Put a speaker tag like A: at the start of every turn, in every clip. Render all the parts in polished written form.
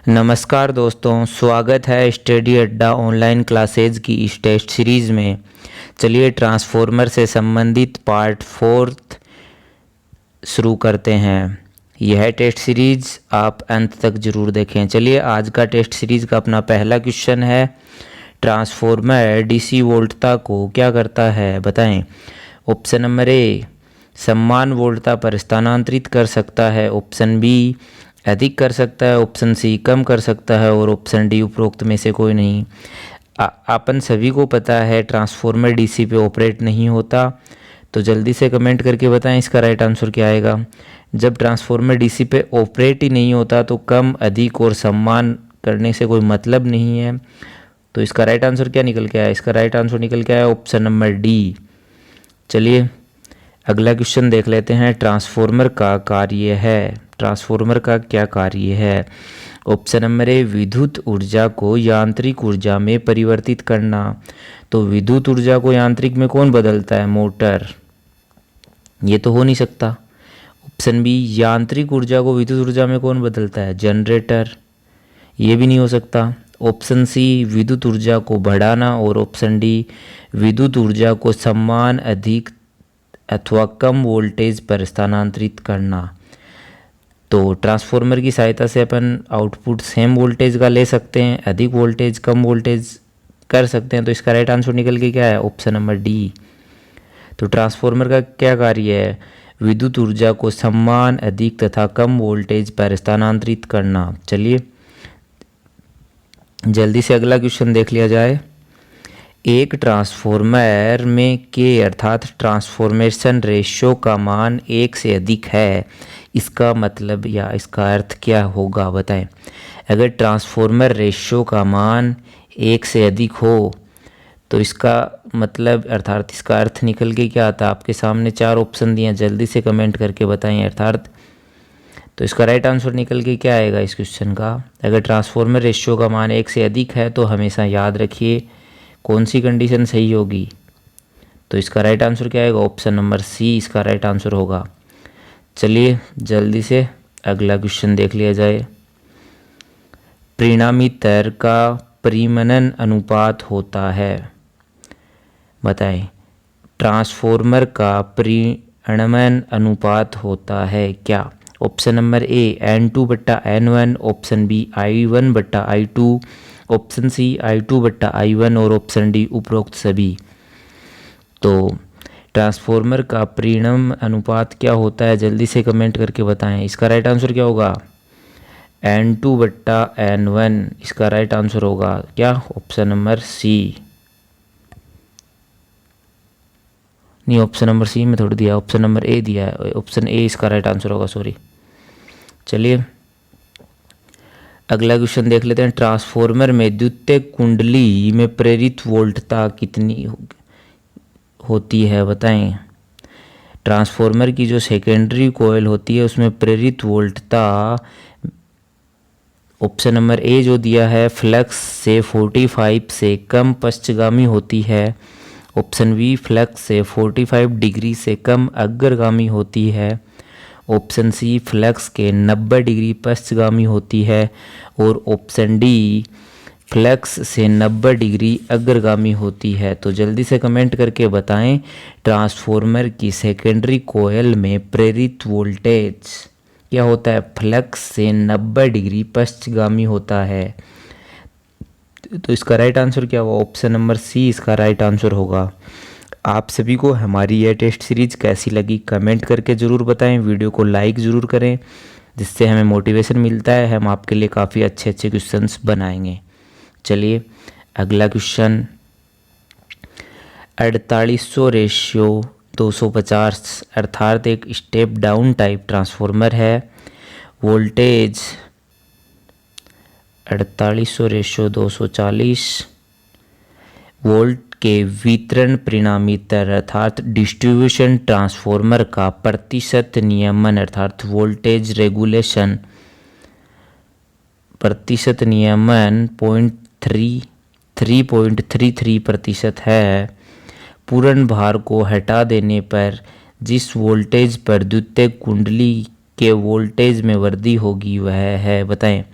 A: नमस्कार दोस्तों, स्वागत है स्टडी अड्डा ऑनलाइन क्लासेज की इस टेस्ट सीरीज़ में। चलिए ट्रांसफॉर्मर से संबंधित पार्ट 4 शुरू करते हैं। यह टेस्ट सीरीज़ आप अंत तक ज़रूर देखें। चलिए आज का टेस्ट सीरीज़ का अपना पहला क्वेश्चन है, ट्रांसफॉर्मर डीसी वोल्टता को क्या करता है बताएं। ऑप्शन नंबर ए, समान वोल्टता पर स्थानांतरित कर सकता है। ऑप्शन बी, अधिक कर सकता है। ऑप्शन सी, कम कर सकता है। और ऑप्शन डी, उपरोक्त में से कोई नहीं। अपन सभी को पता है ट्रांसफॉर्मर डीसी पे ऑपरेट नहीं होता, तो जल्दी से कमेंट करके बताएं इसका राइट आंसर क्या आएगा। जब ट्रांसफॉर्मर डीसी पे ऑपरेट ही नहीं होता तो कम, अधिक और समान करने से कोई मतलब नहीं है। तो इसका राइट आंसर क्या निकल के आया? इसका राइट आंसर निकल के आया ऑप्शन नंबर डी। चलिए अगला क्वेश्चन देख लेते हैं। ट्रांसफॉर्मर का कार्य है, ट्रांसफॉर्मर का क्या कार्य है? ऑप्शन नंबर ए, विद्युत ऊर्जा को यांत्रिक ऊर्जा में परिवर्तित करना। तो विद्युत ऊर्जा को यांत्रिक में कौन बदलता है? मोटर। ये तो हो नहीं सकता। ऑप्शन बी, यांत्रिक ऊर्जा को विद्युत ऊर्जा में कौन बदलता है? जनरेटर। ये भी नहीं हो सकता। ऑप्शन सी, विद्युत ऊर्जा को बढ़ाना। और ऑप्शन डी, विद्युत ऊर्जा को समान, अधिक अथवा कम वोल्टेज पर स्थानांतरित करना। तो ट्रांसफॉर्मर की सहायता से अपन आउटपुट सेम वोल्टेज का ले सकते हैं, अधिक वोल्टेज, कम वोल्टेज कर सकते हैं। तो इसका राइट आंसर निकल के क्या है? Option number D. तो ट्रांसफॉर्मर का क्या कार्य है? विद्युत ऊर्जा को समान, अधिक तथा कम वोल्टेज पर स्थानांतरित करना। चलिए जल्दी से अगला क्वेश्चन देख लिया जाए। एक ट्रांसफॉर्मर में के अर्थात ट्रांसफॉर्मेशन रेशियो का मान 1 से अधिक है, इसका मतलब या इसका अर्थ क्या होगा बताएं। अगर ट्रांसफॉर्मर रेशियो का मान 1 से अधिक हो तो इसका मतलब अर्थात इसका अर्थ निकल के क्या आता है? आपके सामने 4 ऑप्शन दिए हैं, जल्दी से कमेंट करके बताएं अर्थात। तो इसका राइट आंसर निकल के क्या आएगा इस क्वेश्चन का? अगर ट्रांसफॉर्मर रेशियो का मान 1 से अधिक है तो हमेशा याद रखिए कौन सी कंडीशन सही होगी। तो इसका राइट आंसर क्या आएगा? ऑप्शन नंबर सी इसका राइट आंसर होगा। चलिए जल्दी से अगला क्वेश्चन देख लिया जाए। परिणामीतर का परिमनन अनुपात होता है, बताएं। ट्रांसफॉर्मर का परिणमन अनुपात होता है क्या? Option number A, N2/N1। Option B, I1/I2। Option C, I2/I1। और ऑप्शन डी, उपरोक्त सभी। तो ट्रांसफॉर्मर का परिणाम अनुपात क्या होता है? जल्दी से कमेंट करके बताएं। इसका राइट आंसर क्या होगा? N2/N1 इसका राइट आंसर होगा क्या? Option number C. नहीं, ऑप्शन नंबर सी में थोड़ी दिया, ऑप्शन नंबर ए दिया है। ऑप्शन ए इसका राइट आंसर होगा, सॉरी। चलिए अगला क्वेश्चन देख लेते हैं। ट्रांसफॉर्मर में द्वितीयक कुंडली में प्रेरित वोल्टता कितनी होती है बताएं। ट्रांसफॉर्मर की जो सेकेंडरी कॉइल होती है उसमें प्रेरित वोल्टता, ऑप्शन नंबर ए जो दिया है, फ्लक्स से 45 से कम पश्चगामी होती है। ऑप्शन बी, फ्लक्स से 45 डिग्री से कम अग्रगामी होती है। ऑप्शन सी, फ्लक्स के 90 डिग्री पश्चगामी होती है। और ऑप्शन डी, फ्लक्स से 90 डिग्री अग्रगामी होती है। तो जल्दी से कमेंट करके बताएं ट्रांसफॉर्मर की सेकेंडरी कॉइल में प्रेरित वोल्टेज क्या होता है? फ्लक्स से 90 डिग्री पश्चगामी होता है। तो इसका राइट आंसर क्या होगा? ऑप्शन नंबर सी इसका राइट आंसर होगा। आप सभी को हमारी यह टेस्ट सीरीज कैसी लगी कमेंट करके ज़रूर बताएं। वीडियो को लाइक ज़रूर करें, जिससे हमें मोटिवेशन मिलता है, हम आपके लिए काफ़ी अच्छे अच्छे क्वेश्चंस बनाएंगे। चलिए अगला क्वेश्चन, 4800/250 अर्थात एक स्टेप डाउन टाइप ट्रांसफॉर्मर है। वोल्टेज 4800/240 वोल्ट के वितरण परिणामीतर अर्थात डिस्ट्रीब्यूशन ट्रांसफॉर्मर का प्रतिशत नियमन अर्थात वोल्टेज रेगुलेशन प्रतिशत नियमन 3.33% है। पूर्ण भार को हटा देने पर जिस वोल्टेज पर द्वितीयक कुंडली के वोल्टेज में वृद्धि होगी वह है बताएं।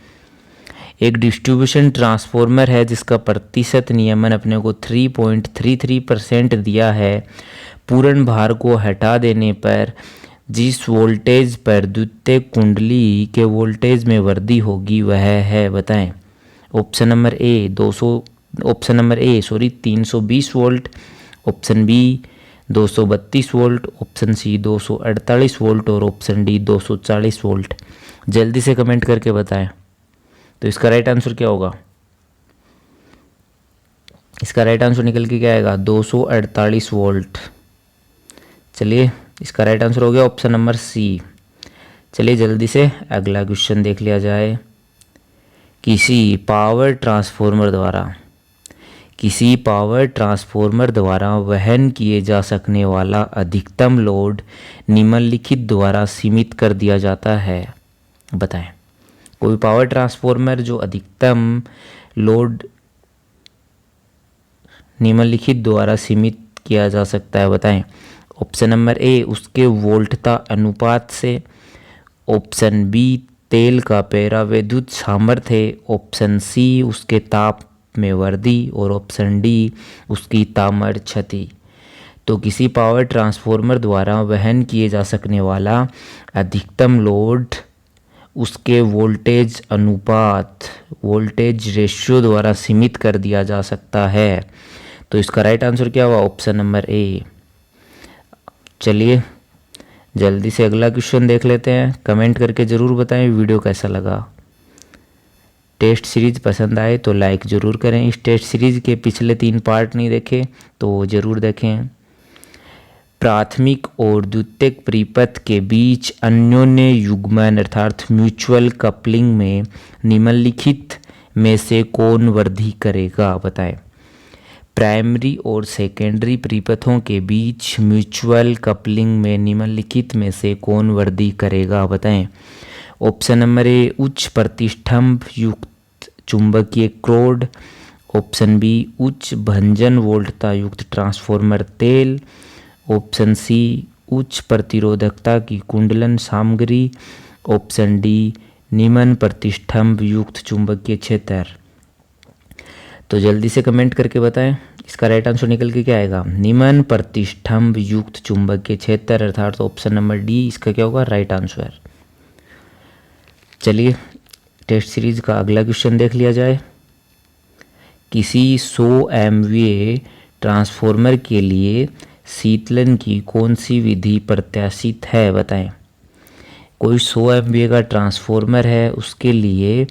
A: एक डिस्ट्रीब्यूशन ट्रांसफॉर्मर है जिसका प्रतिशत नियमन अपने को 3.33% दिया है। पूर्ण भार को हटा देने पर जिस वोल्टेज पर द्वितीयक कुंडली के वोल्टेज में वृद्धि होगी वह है, बताएं। Option number A 320 volt, option B 232 volt, option C 248 volt और ऑप्शन डी 240 वोल्ट। जल्दी से कमेंट करके बताएं। तो इसका राइट आंसर क्या होगा? इसका राइट आंसर निकल के क्या आएगा? 248 वोल्ट। चलिए, इसका राइट आंसर हो गया ऑप्शन नंबर सी। चलिए जल्दी से अगला क्वेश्चन देख लिया जाए। किसी पावर ट्रांसफॉर्मर द्वारा वहन किए जा सकने वाला अधिकतम लोड निम्नलिखित द्वारा सीमित कर दिया जाता है, बताएं। कोई पावर ट्रांसफॉर्मर जो अधिकतम लोड निम्नलिखित द्वारा सीमित किया जा सकता है, बताएं। ऑप्शन नंबर ए उसके वोल्टता अनुपात से, ऑप्शन बी तेल का पेराविद्युत सामर्थ्य, ऑप्शन सी उसके ताप में वृद्धि और ऑप्शन डी उसकी ताम्र क्षति। तो किसी पावर ट्रांसफॉर्मर द्वारा वहन किए जा सकने वाला अधिकतम लोड उसके वोल्टेज अनुपात, वोल्टेज रेशियो द्वारा सीमित कर दिया जा सकता है। तो इसका राइट आंसर क्या हुआ? ऑप्शन नंबर ए। चलिए जल्दी से अगला क्वेश्चन देख लेते हैं। कमेंट करके ज़रूर बताएं वीडियो कैसा लगा। टेस्ट सीरीज़ पसंद आए तो लाइक ज़रूर करें। इस टेस्ट सीरीज़ के पिछले 3 पार्ट नहीं देखे तो ज़रूर देखें। प्राथमिक और द्वितीयक परिपथ के बीच अन्योन्य युग्मन अर्थात म्यूचुअल कपलिंग में निम्नलिखित में से कौन वृद्धि करेगा, बताएं। प्राइमरी और सेकेंडरी परिपथों के बीच म्यूचुअल कपलिंग में निम्नलिखित में से कौन वृद्धि करेगा, बताएं। ऑप्शन नंबर ए उच्च प्रतिष्ठम्भ युक्त चुंबकीय क्रोड, ऑप्शन बी उच्च भंजन वोल्टता युक्त ट्रांसफॉर्मर तेल, ऑप्शन सी उच्च प्रतिरोधकता की कुंडलन सामग्री, ऑप्शन डी निम्न प्रतिष्ठम्भ युक्त चुंबकीय क्षेत्र। तो जल्दी से कमेंट करके बताएं। इसका राइट आंसर निकल के क्या आएगा? निम्न प्रतिष्ठम्भ युक्त चुंबकीय क्षेत्र अर्थात ऑप्शन नंबर डी इसका क्या होगा? Right answer. चलिए टेस्ट सीरीज का अगला क्वेश्चन देख लिया जाए। किसी 100 MVA ट्रांसफॉर्मर के लिए शीतलन की कौन सी विधि प्रत्याशित है, बताएं। कोई 100 MVA का ट्रांसफॉर्मर है, उसके लिए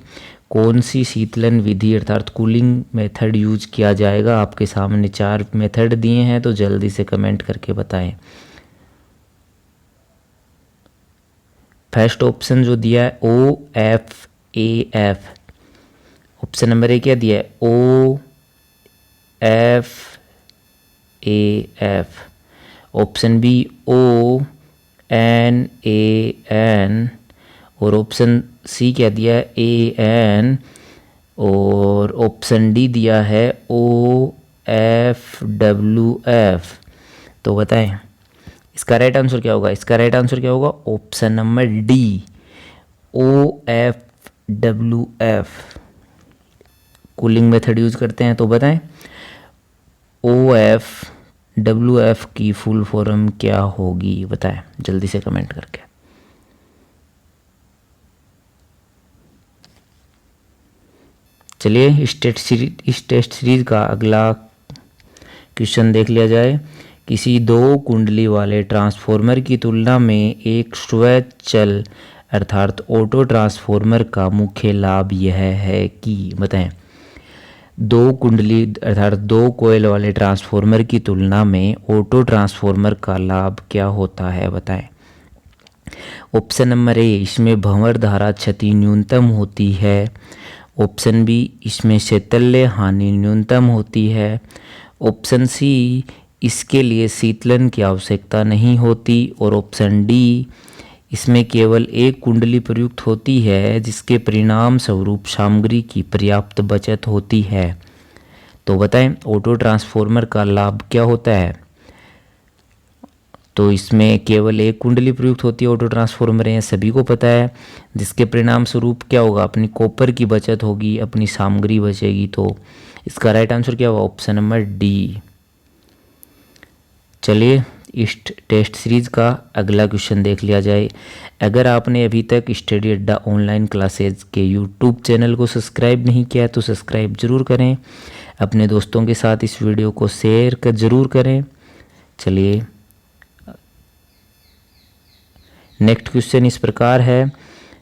A: कौन सी शीतलन विधि अर्थात कूलिंग मेथड यूज किया जाएगा? आपके सामने 4 मेथड दिए हैं तो जल्दी से कमेंट करके बताएं। फर्स्ट ऑप्शन जो दिया है OFAF, ऑप्शन नंबर ए क्या दिया है? OFAF, ऑप्शन बी ONAN और ऑप्शन सी क्या दिया है? AN और ऑप्शन डी दिया है OFWF। तो बताएं इसका राइट आंसर क्या होगा? इसका राइट आंसर क्या होगा? Option number D OFWF cooling method use करते हैं। तो बताएं OFWF की फुल फॉर्म क्या होगी, बताएं जल्दी से कमेंट करके। चलिए इस टेस्ट सीरीज का अगला क्वेश्चन देख लिया जाए। किसी 2 कुंडली वाले ट्रांसफॉर्मर की तुलना में एक स्वचल अर्थात ऑटो ट्रांसफॉर्मर का मुख्य लाभ यह है कि, बताएं। 2 कुंडली अर्थात 2 कॉइल वाले ट्रांसफॉर्मर की तुलना में ऑटो ट्रांसफॉर्मर का लाभ क्या होता है, बताएं। ऑप्शन नंबर ए इसमें भंवर धारा क्षति न्यूनतम होती है, ऑप्शन बी इसमें शैथिल्य हानि न्यूनतम होती है, ऑप्शन सी इसके लिए शीतलन की आवश्यकता नहीं होती और ऑप्शन डी इसमें केवल एक कुंडली प्रयुक्त होती है जिसके परिणाम स्वरूप सामग्री की पर्याप्त बचत होती है। तो बताएं ऑटो ट्रांसफॉर्मर का लाभ क्या होता है? तो इसमें केवल एक कुंडली प्रयुक्त होती है ऑटो ट्रांसफॉर्मर है, सभी को पता है, जिसके परिणाम स्वरूप क्या होगा, अपनी कॉपर की बचत होगी, अपनी सामग्री बचेगी। तो इसका राइट आंसर क्या होगा, ऑप्शन नंबर डी। चलिए इस टेस्ट सीरीज का अगला क्वेश्चन देख लिया जाए। अगर आपने अभी तक स्टडी अड्डा ऑनलाइन क्लासेज के यूट्यूब चैनल को सब्सक्राइब नहीं किया तो सब्सक्राइब जरूर करें, अपने दोस्तों के साथ इस वीडियो को शेयर कर जरूर करें। चलिए नेक्स्ट क्वेश्चन इस प्रकार है,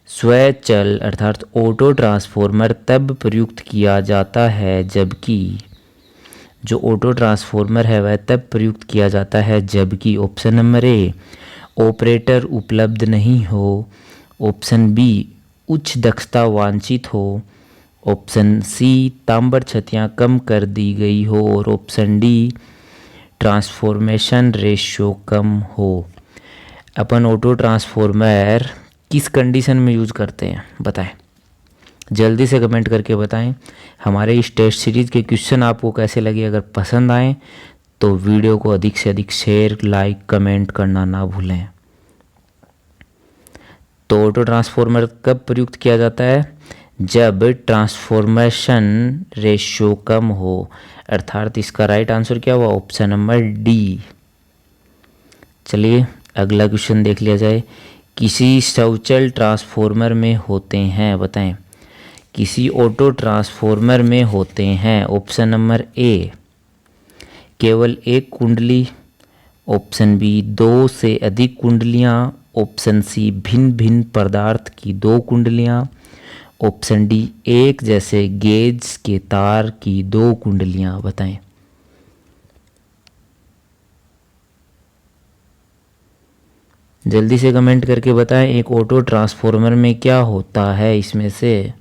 A: स्वचल अर्थात ऑटो ट्रांसफॉर्मर तब प्रयुक्त किया जाता है जबकि, जो ऑटो ट्रांसफॉर्मर है वह तब प्रयुक्त किया जाता है जबकि ऑप्शन नंबर ए ऑपरेटर उपलब्ध नहीं हो, ऑप्शन बी उच्च दक्षता वांछित हो, ऑप्शन सी तांबर छतियाँ कम कर दी गई हो और ऑप्शन डी ट्रांसफॉर्मेशन रेशियो कम हो। अपन ऑटो ट्रांसफॉर्मर किस कंडीशन में यूज करते हैं बताएं, जल्दी से कमेंट करके बताएं। हमारे इस टेस्ट सीरीज के क्वेश्चन आपको कैसे लगे, अगर पसंद आए तो वीडियो को अधिक से अधिक शेयर लाइक कमेंट करना ना भूलें। तो ऑटो ट्रांसफॉर्मर कब प्रयुक्त किया जाता है, जब ट्रांसफॉर्मेशन रेशियो कम हो, अर्थात इसका राइट आंसर क्या हुआ, ऑप्शन नंबर डी। चलिए अगला क्वेश्चन देख लिया जाए, किसी स्वचल ट्रांसफॉर्मर में होते हैं बताएं, किसी ऑटो ट्रांसफॉर्मर में होते हैं, ऑप्शन नंबर ए केवल एक कुंडली, ऑप्शन बी दो से अधिक कुंडलियां, ऑप्शन सी भिन्न भिन्न पदार्थ की दो कुंडलियां, ऑप्शन डी एक जैसे गेज के तार की दो कुंडलियां। बताएं जल्दी से कमेंट करके बताएं, एक ऑटो ट्रांसफॉर्मर में क्या होता है इसमें से।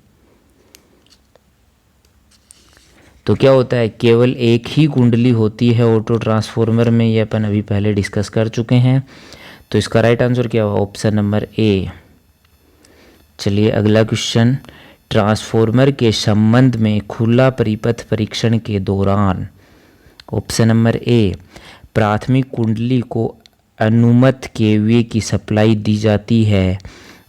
A: तो क्या होता है, केवल एक ही कुंडली होती है ऑटो ट्रांसफॉर्मर में, ये अपन अभी पहले डिस्कस कर चुके हैं। तो इसका राइट आंसर क्या होगा, ऑप्शन नंबर ए। चलिए अगला क्वेश्चन, ट्रांसफॉर्मर के संबंध में खुला परिपथ परीक्षण के दौरान, ऑप्शन नंबर ए प्राथमिक कुंडली को अनुमत केवीए की सप्लाई दी जाती है,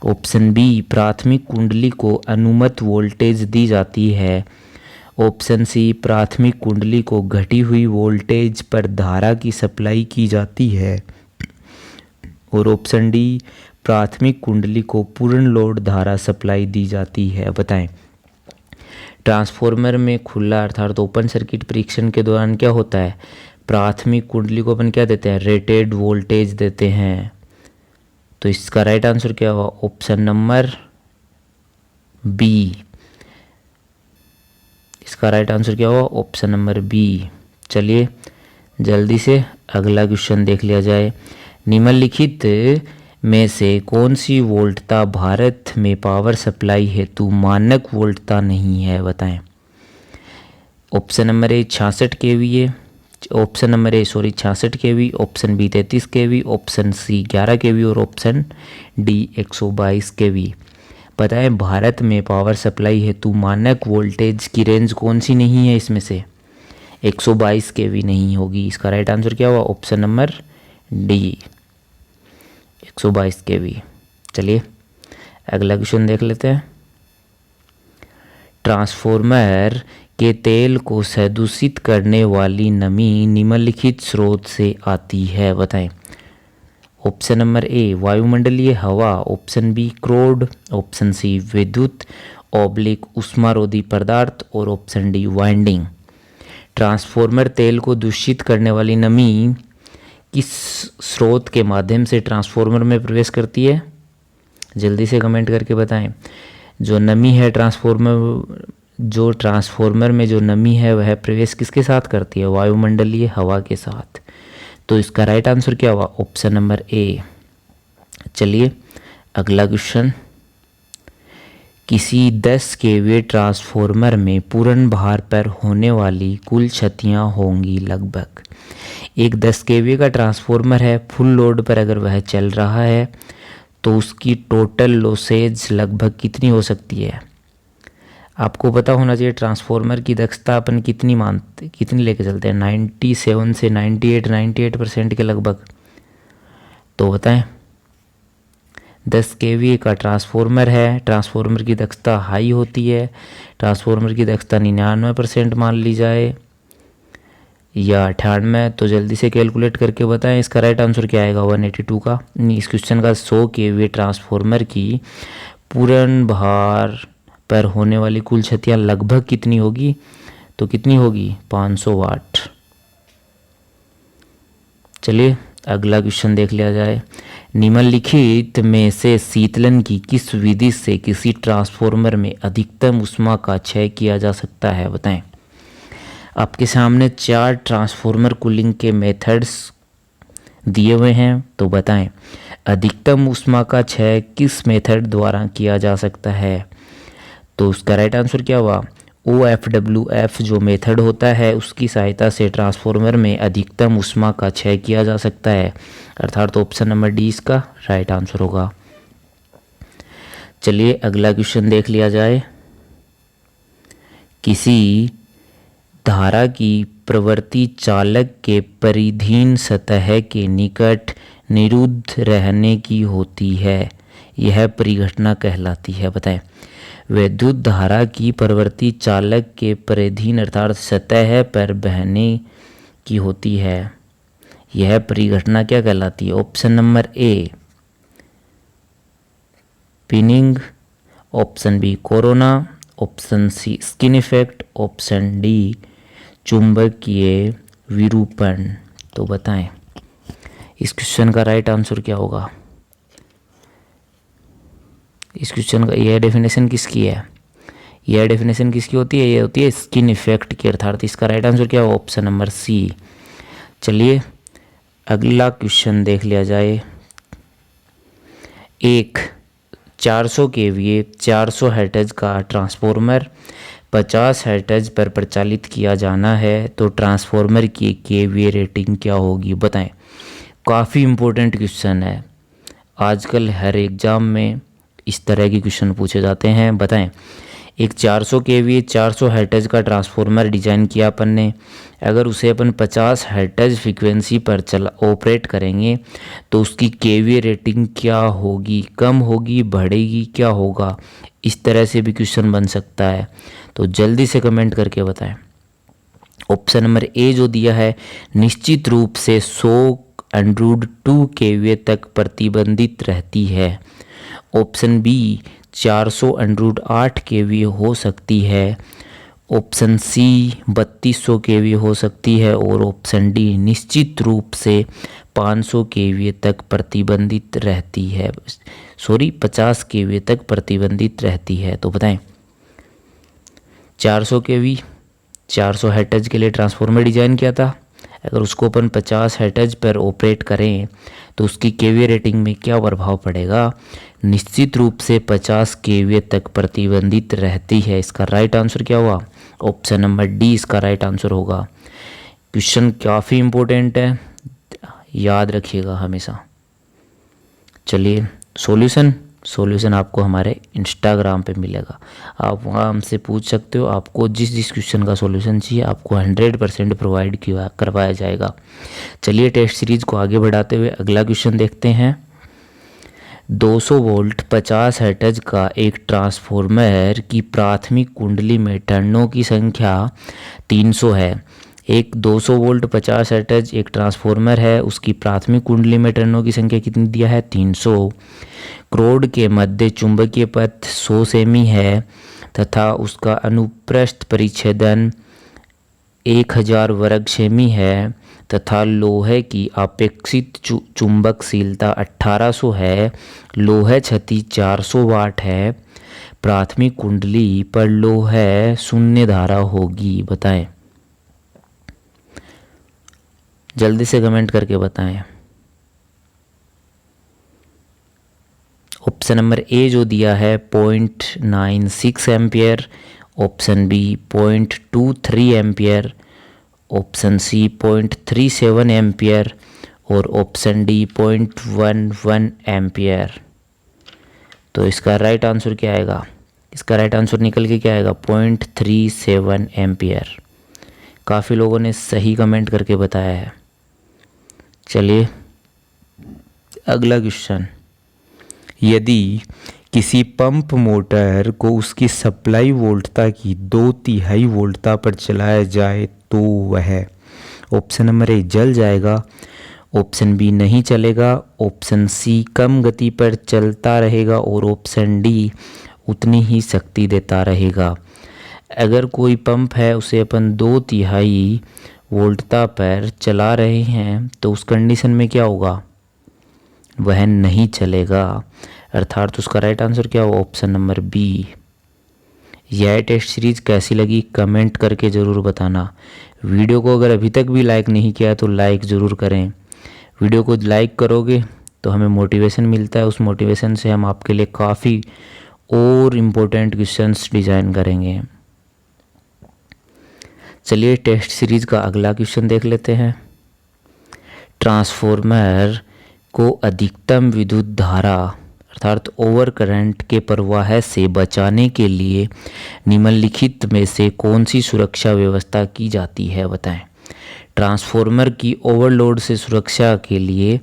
A: ऑप्शन बी प्राथमिक कुंडली को अनुमत वोल्टेज दी जाती है, ऑप्शन सी प्राथमिक कुंडली को घटी हुई वोल्टेज पर धारा की सप्लाई की जाती है, और ऑप्शन डी प्राथमिक कुंडली को पूर्ण लोड धारा सप्लाई दी जाती है। बताएं ट्रांसफॉर्मर में खुला अर्थात ओपन सर्किट परीक्षण के दौरान क्या होता है, प्राथमिक कुंडली को अपन क्या देते हैं, रेटेड वोल्टेज देते हैं। तो इसका राइट आंसर क्या होगा, ऑप्शन नंबर बी। इसका राइट आंसर क्या होगा, ऑप्शन नंबर बी। चलिए जल्दी से अगला क्वेश्चन देख लिया जाए, निम्नलिखित में से कौन सी वोल्टता भारत में पावर सप्लाई हेतु मानक वोल्टता नहीं है। बताएं option number A 66 KVA, option number A 66 KV, option B 33 KV, option C 11 KV और ऑप्शन डी 122 केवी। बताएं भारत में पावर सप्लाई हेतु मानक वोल्टेज की रेंज कौन सी नहीं है, इसमें से 122 केवी नहीं होगी। इसका राइट आंसर क्या हुआ, ऑप्शन नंबर डी 122 केवी। चलिए अगला क्वेश्चन देख लेते हैं, ट्रांसफॉर्मर के तेल को सदूषित करने वाली नमी निम्नलिखित स्रोत से आती है। बताएं ऑप्शन नंबर ए वायुमंडलीय हवा, ऑप्शन बी क्रोड, ऑप्शन सी विद्युत ऑब्लिक उष्मारोधी पदार्थ और ऑप्शन डी वाइंडिंग। ट्रांसफॉर्मर तेल को दूषित करने वाली नमी किस स्रोत के माध्यम से ट्रांसफॉर्मर में प्रवेश करती है, जल्दी से कमेंट करके बताएं। जो नमी है ट्रांसफॉर्मर में जो नमी है वह प्रवेश किसके साथ करती है, वायुमंडलीय हवा के साथ। तो इसका राइट आंसर क्या हुआ, ऑप्शन नंबर ए। चलिए अगला क्वेश्चन, किसी 10 केवीए ट्रांसफॉर्मर में पूर्ण भार पर होने वाली कुल क्षतियाँ होंगी लगभग। एक 10 केवीए का ट्रांसफॉर्मर है, फुल लोड पर अगर वह चल रहा है तो उसकी टोटल लॉसेज लगभग कितनी हो सकती है। आपको पता होना चाहिए ट्रांसफॉर्मर की दक्षता अपन कितनी लेके चलते हैं, 97 से 98% के लगभग। तो बताएं। 10 kVA का ट्रांसफॉर्मर है, ट्रांसफॉर्मर की दक्षता हाई होती है, ट्रांसफॉर्मर की दक्षता 99% मान ली जाए या 98, तो जल्दी से कैलकुलेट करके बताएं। इसका राइट आंसर क्या आएगा 182 का। इस क्वेश्चन का 100 kVA ट्रांसफॉर्मर की पूर्ण भार पर होने वाली कुल क्षतियाँ लगभग कितनी होगी, तो कितनी होगी 500 वाट। चलिए अगला क्वेश्चन देख लिया जाए। निम्नलिखित में से शीतलन की किस विधि से किसी ट्रांसफॉर्मर में अधिकतम ऊष्मा का क्षय किया जा सकता है, बताएं। आपके सामने 4 ट्रांसफॉर्मर कूलिंग के मेथड्स दिए हुए हैं, तो बताएं अधिकतम ऊष्मा का क्षय किस मेथड द्वारा किया जा सकता है। तो उसका राइट आंसर क्या हुआ OFWF जो मेथड होता है उसकी सहायता से ट्रांसफॉर्मर में अधिकतम ऊष्मा का क्षय किया जा सकता है, अर्थात तो ऑप्शन नंबर डी इसका राइट आंसर होगा। चलिए अगला क्वेश्चन देख लिया जाए। किसी धारा की प्रवृत्ति चालक के परिधीय सतह के निकट निरुद्ध रहने की होती है, यह परिघटना कहलाती है, बताएं। विद्युत धारा की प्रवृत्ति चालक के परिधीय अर्थात सतह पर बहने की होती है, यह परिघटना क्या कहलाती है। Option number A pinning, option B corona, option C skin effect, option D चुंबकीय विरूपण। तो बताएं इस क्वेश्चन का राइट आंसर क्या होगा। इस क्वेश्चन का यह डेफिनेशन किसकी है, यह डेफिनेशन किसकी होती है, ये होती है स्किन इफेक्ट की, अर्थात इसका राइट आंसर क्या होगा ऑप्शन नंबर सी। चलिए अगला क्वेश्चन देख लिया जाए। एक 400 kVA 400 हर्ट्ज का ट्रांसफॉर्मर 50 हर्ट्ज पर प्रचालित किया जाना है, तो ट्रांसफॉर्मर की kVA रेटिंग क्या होगी, बताएं। काफ़ी इम्पोर्टेंट क्वेश्चन है, आजकल हर एग्ज़ाम में इस तरह के क्वेश्चन पूछे जाते हैं। बताएं एक 400 kVA 400 हर्ट्ज का ट्रांसफॉर्मर डिजाइन किया अपन ने, अगर उसे अपन 50 हर्ट्ज फ्रीक्वेंसी पर ऑपरेट करेंगे तो उसकी kVA रेटिंग क्या होगी, कम होगी, बढ़ेगी, क्या होगा। इस तरह से भी क्वेश्चन बन सकता है, तो जल्दी से कमेंट करके बताएं। ऑप्शन नंबर ए जो दिया है निश्चित रूप से 100√2 kVA तक प्रतिबंधित रहती है। ऑप्शन बी 400√8 kVA हो सकती है, ऑप्शन सी 3200 kVA हो सकती है और ऑप्शन डी निश्चित रूप से 500 kVA तक प्रतिबंधित रहती है, 50 kVA तक प्रतिबंधित रहती है। तो बताएं 400 kV 400 हर्ट्ज के लिए ट्रांसफॉर्मर डिजाइन किया था, अगर उसको अपन 50 हर्ट्ज पर ऑपरेट करें तो उसकी kVA रेटिंग में क्या प्रभाव पड़ेगा, निश्चित रूप से 50 kVA तक प्रतिबंधित रहती है। इसका राइट आंसर क्या हुआ ऑप्शन नंबर डी इसका राइट आंसर होगा। क्वेश्चन काफ़ी इम्पोर्टेंट है, याद रखिएगा हमेशा। चलिए सॉल्यूशन आपको हमारे इंस्टाग्राम पे मिलेगा, आप वहाँ हमसे पूछ सकते हो, आपको जिस क्वेश्चन का सॉल्यूशन चाहिए आपको 100% प्रोवाइड करवाया जाएगा। चलिए टेस्ट सीरीज़ को आगे बढ़ाते हुए अगला क्वेश्चन देखते हैं। 200 वोल्ट 50 हर्ट्ज का एक ट्रांसफॉर्मर की प्राथमिक कुंडली में टर्नों की संख्या 300 है। एक 200 वोल्ट 50 हर्ट्ज एक ट्रांसफॉर्मर है, उसकी प्राथमिक कुंडली में टर्नों की संख्या कितनी दिया है 300। क्रोड के मध्य चुंबकीय पथ 100 सेमी है तथा उसका अनुप्रस्थ परिच्छेदन 1000 वर्ग सेमी है तथा लोहे की अपेक्षित चुंबकशीलता 1800 है, लोहे क्षति 400 वाट है, प्राथमिक कुंडली पर लोहे शून्य धारा होगी, बताएं। जल्दी से कमेंट करके बताएं। ऑप्शन नंबर ए जो दिया है 0.96 ampere, option B 0.23 ampere, option C 0.37 ampere और ऑप्शन डी 0.11 एम्पियर। तो इसका राइट आंसर क्या आएगा, इसका राइट आंसर निकल के क्या आएगा 0.37 एम्पियर। काफ़ी लोगों ने सही कमेंट करके बताया है। चलिए अगला क्वेश्चन, यदि किसी पंप मोटर को उसकी सप्लाई वोल्टता की 2/3 वोल्टता पर चलाया जाए तो वह ऑप्शन नंबर ए जल जाएगा, ऑप्शन बी नहीं चलेगा, ऑप्शन सी कम गति पर चलता रहेगा और ऑप्शन डी उतनी ही शक्ति देता रहेगा। अगर कोई पंप है उसे अपन 2/3 वोल्टता पर चला रहे हैं तो उस कंडीशन में क्या होगा, वह नहीं चलेगा, अर्थात उसका राइट आंसर क्या होगा, ऑप्शन नंबर बी। यह टेस्ट सीरीज कैसी लगी कमेंट करके ज़रूर बताना। वीडियो को अगर अभी तक भी लाइक नहीं किया तो लाइक ज़रूर करें। वीडियो को लाइक करोगे तो हमें मोटिवेशन मिलता है, उस मोटिवेशन से हम आपके लिए काफ़ी और इम्पोर्टेंट क्वेश्चंस डिज़ाइन करेंगे। चलिए टेस्ट सीरीज का अगला क्वेश्चन देख लेते हैं। ट्रांसफॉर्मर को अधिकतम विद्युत धारा अर्थात ओवर करंट के प्रवाह से बचाने के लिए निम्नलिखित में से कौन सी सुरक्षा व्यवस्था की जाती है, बताएं। ट्रांसफॉर्मर की ओवरलोड से सुरक्षा के लिए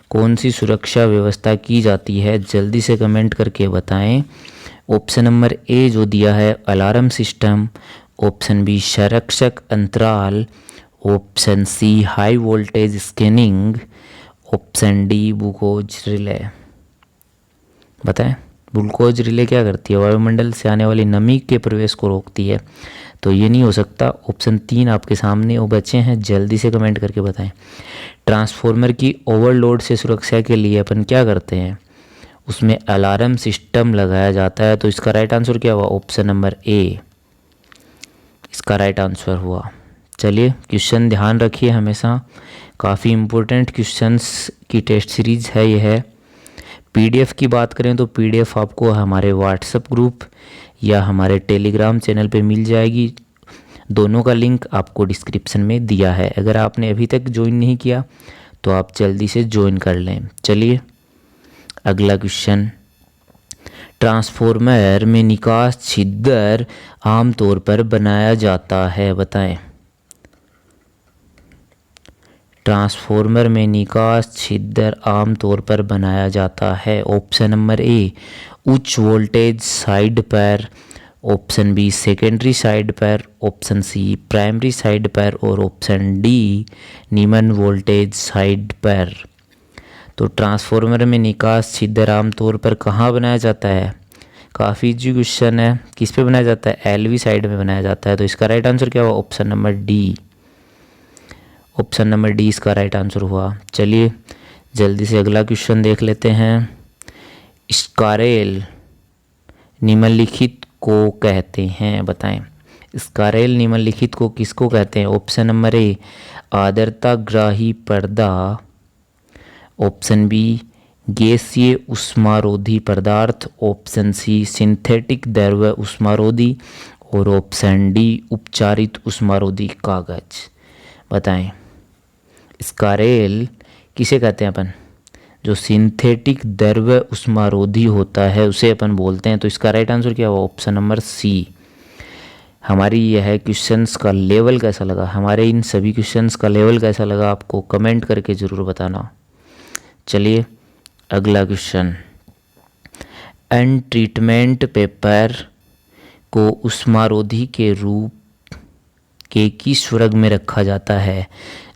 A: कौन सी सुरक्षा व्यवस्था की जाती है, जल्दी से कमेंट करके बताएं। ऑप्शन नंबर ए जो दिया है अलार्म सिस्टम, ऑप्शन बी संरक्षक अंतराल, option C high voltage scanning, option D glucose relay. बताएं ग्लूकोज रिले क्या करती है, वायुमंडल से आने वाली नमी के प्रवेश को रोकती है, तो ये नहीं हो सकता। ऑप्शन 3 आपके सामने वो बचे हैं, जल्दी से कमेंट करके बताएं। ट्रांसफॉर्मर की ओवरलोड से सुरक्षा के लिए अपन क्या करते हैं, उसमें अलार्म सिस्टम लगाया जाता है, तो इसका राइट आंसर क्या हुआ, ऑप्शन नंबर ए इसका राइट आंसर हुआ। चलिए क्वेश्चन ध्यान रखिए हमेशा, काफ़ी इम्पोर्टेंट क्वेश्चंस की टेस्ट सीरीज है यह। पीडीएफ की बात करें तो पीडीएफ आपको हमारे व्हाट्सएप ग्रुप या हमारे टेलीग्राम चैनल पे मिल जाएगी, दोनों का लिंक आपको डिस्क्रिप्शन में दिया है। अगर आपने अभी तक ज्वाइन नहीं किया तो आप जल्दी से ज्वाइन कर लें। चलिए अगला क्वेश्चन, ट्रांसफॉर्मर में निकास छिद्र आमतौर पर बनाया जाता है, बताएं। ट्रांसफॉर्मर में निकास छिद्र आमतौर पर बनाया जाता है। ऑप्शन नंबर ए उच्च वोल्टेज साइड पर, ऑप्शन बी सेकेंडरी साइड पर, ऑप्शन सी प्राइमरी साइड पर और ऑप्शन डी निम्न वोल्टेज साइड पर। तो ट्रांसफॉर्मर में निकास छिद्र आमतौर पर कहाँ बनाया जाता है, काफ़ी इजी क्वेश्चन है, किस पे बनाया जाता है, एलवी साइड में बनाया जाता है, तो इसका राइट आंसर क्या हुआ, option number D. Option number D इसका राइट आंसर हुआ। चलिए जल्दी से अगला क्वेश्चन देख लेते हैं। स्कारल निम्नलिखित को कहते हैं, बताएं। स्कारल निम्नलिखित को किसको कहते हैं, ऑप्शन नंबर ए आर्द्रताग्राही पर्दा, ऑप्शन बी गैसीय उष्मारोधी पदार्थ, ऑप्शन सी सिंथेटिक द्रव्य उष्मारोधी और ऑप्शन डी उपचारित उष्मारोधी कागज। बताएं स्कारल किसे कहते हैं अपन, जो सिंथेटिक द्रव्य उष्मारोधी होता है उसे अपन बोलते हैं, तो इसका राइट आंसर क्या हुआ, ऑप्शन नंबर सी। हमारी यह क्वेश्चंस का लेवल कैसा लगा, हमारे इन सभी क्वेश्चंस का लेवल कैसा लगा आपको कमेंट करके ज़रूर बताना। चलिए अगला क्वेश्चन, एन ट्रीटमेंट पेपर को उष्मारोधी के रूप के किस वर्ग में रखा जाता है।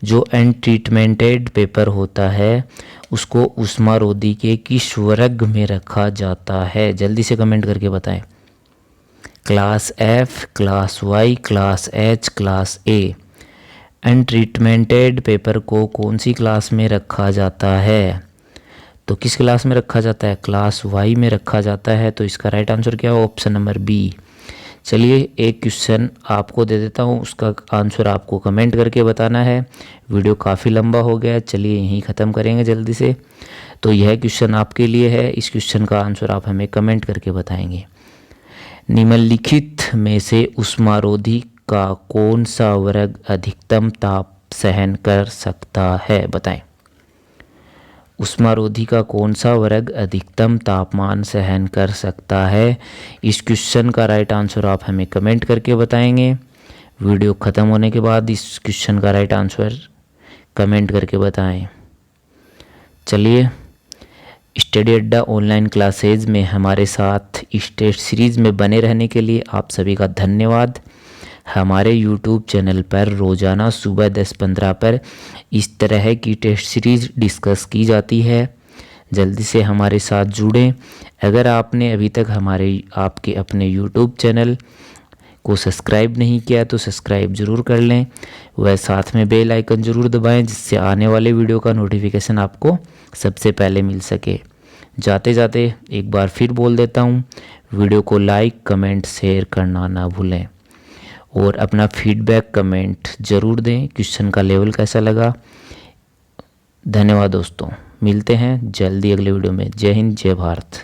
A: जो एन ट्रीटमेंटेड पेपर होता है उसको उष्मारोधी के किस वर्ग में रखा जाता है, जल्दी से कमेंट करके बताएं। Class F, class Y, class H, class A. Untreated paper को कौन सी क्लास में रखा जाता है, तो किस क्लास में रखा जाता है, क्लास वाई में रखा जाता है, तो इसका राइट आंसर क्या है, ऑप्शन नंबर बी। चलिए एक क्वेश्चन आपको दे देता हूँ, उसका आंसर आपको कमेंट करके बताना है। वीडियो काफ़ी लंबा हो गया, चलिए यहीं ख़त्म करेंगे जल्दी से। तो यह क्वेश्चन आपके लिए है, इस क्वेश्चन का आंसर आप हमें कमेंट करके बताएंगे। निम्नलिखित में से उष्मारोधी का कौन सा वर्ग अधिकतम ताप सहन कर सकता है, बताएं। उष्मारोधी का कौन सा वर्ग अधिकतम तापमान सहन कर सकता है, इस क्वेश्चन का राइट आंसर आप हमें कमेंट करके बताएंगे। वीडियो ख़त्म होने के बाद इस क्वेश्चन का राइट आंसर कमेंट करके बताएं। चलिए स्टडी अड्डा ऑनलाइन क्लासेज में हमारे साथ इस टेस्ट सीरीज़ में बने रहने के लिए आप सभी का धन्यवाद। हमारे यूट्यूब चैनल पर रोज़ाना सुबह 10:15 पर इस तरह की टेस्ट सीरीज़ डिस्कस की जाती है। जल्दी से हमारे साथ जुड़ें। अगर आपने अभी तक आपके अपने यूट्यूब चैनल को सब्सक्राइब नहीं किया तो सब्सक्राइब ज़रूर कर लें, वह साथ में बेल आइकन ज़रूर दबाएं जिससे आने वाले वीडियो का नोटिफिकेशन आपको सबसे पहले मिल सके। जाते जाते एक बार फिर बोल देता हूँ, वीडियो को लाइक कमेंट शेयर करना ना भूलें और अपना फीडबैक कमेंट ज़रूर दें, क्वेश्चन का लेवल कैसा लगा। धन्यवाद दोस्तों, मिलते हैं जल्दी अगले वीडियो में। जय हिंद जय भारत।